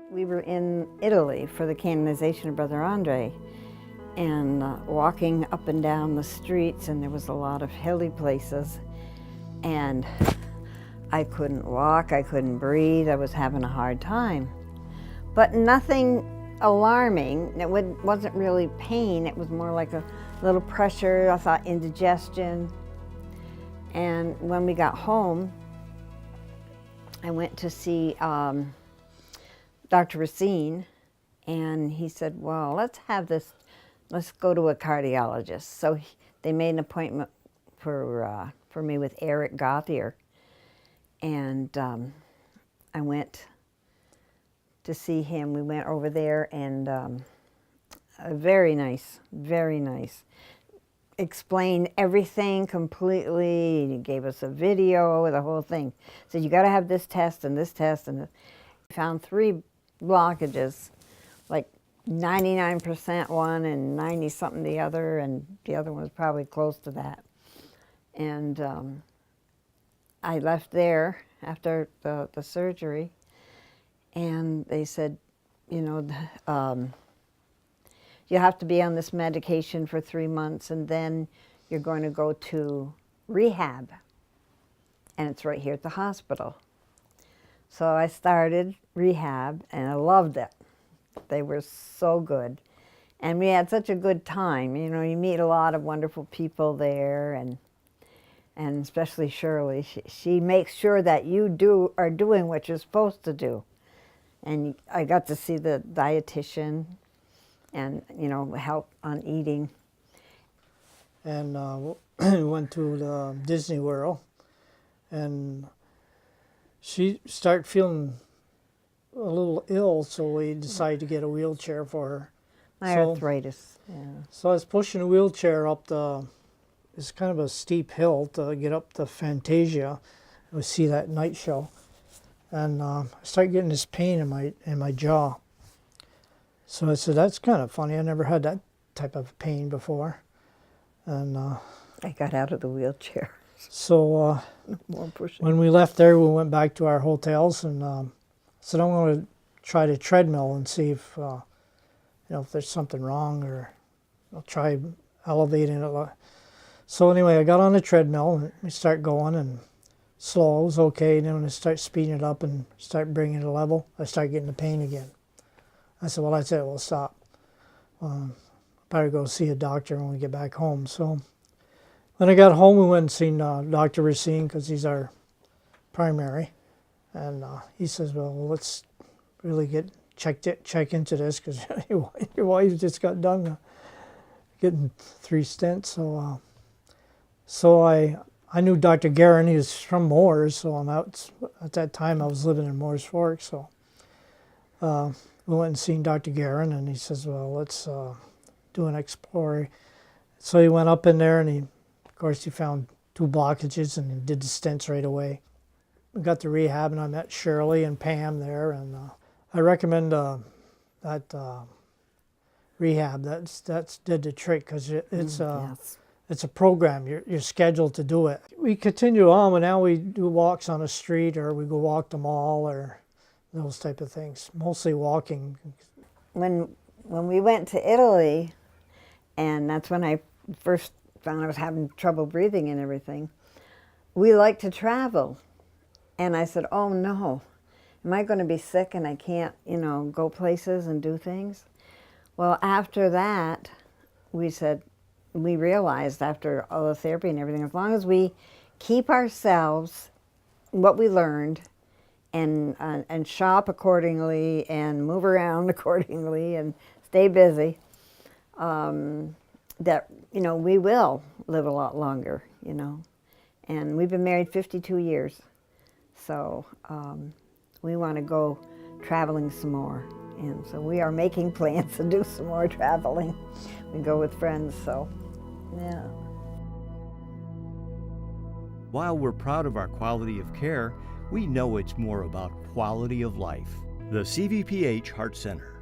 We were in Italy for the canonization of Brother Andre, and walking up and down the streets, and there was a lot of hilly places, and I couldn't walk, I couldn't breathe, I was having a hard time. But nothing alarming. It wasn't really pain, it was more like a little pressure, I thought indigestion. And when we got home, I went to see Dr. Racine, and he said, well, let's go to a cardiologist. So they made an appointment for me with Eric Gauthier, and I went to see him. We went over there, and very nice, very nice. Explained everything completely. He gave us a video, the whole thing. Said, you got to have this test and this test, and found 3 blockages, like 99% one and 90-something the other, and the other one was probably close to that. And I left there after the surgery, and they said, you know, you have to be on this medication for 3 months, and then you're going to go to rehab, and it's right here at the hospital. So I started rehab, and I loved it. They were so good. And we had such a good time. You know, you meet a lot of wonderful people there, and especially Shirley. She makes sure that you are doing what you're supposed to do. And I got to see the dietitian and, you know, help on eating. And we went to the Disney World, and she started feeling a little ill, so we decided to get a wheelchair for her. My arthritis, yeah. So I was pushing a wheelchair up it's kind of a steep hill to get up to Fantasia. We see that night show. And I started getting this pain in my jaw. So I said, that's kind of funny. I never had that type of pain before. And I got out of the wheelchair. So More pushing. when we left there, we went back to our hotels, and said, I'm going to try the treadmill and see if, you know, if there's something wrong, or I'll try elevating it. So anyway, I got on the treadmill, and we start going, and slow, it was okay. And then when I start speeding it up and start bringing it level, I start getting the pain again. I said, well, that's it, we'll stop. Better go see a doctor when we get back home. So when I got home, we went and seen Dr. Racine, because he's our primary. And he says, well, let's really check into this, because your wife just got done getting 3 stents. So I knew Dr. Guerin. He was from Moores, so at that time I was living in Moores Fork. So we went and seen Dr. Guerin, and he says, well, let's do an explore. So he went up in there, and of course he found 2 blockages, and he did the stents right away. We got to rehab, and I met Shirley and Pam there, and I recommend that rehab. That's did the trick, because it's Yes. It's a program. You're scheduled to do it. We continue on, and now we do walks on the street, or we go walk the mall, or those type of things. Mostly walking. When we went to Italy, and that's when I first found I was having trouble breathing and everything, we like to travel. And I said, oh no, am I going to be sick and I can't, you know, go places and do things? Well, after that, we realized after all the therapy and everything, as long as we keep ourselves, what we learned, and shop accordingly and move around accordingly and stay busy, that, you know, we will live a lot longer, you know. And we've been married 52 years. So we want to go traveling some more. And so we are making plans to do some more traveling. We go with friends, so yeah. While we're proud of our quality of care, we know it's more about quality of life. The CVPH Heart Center.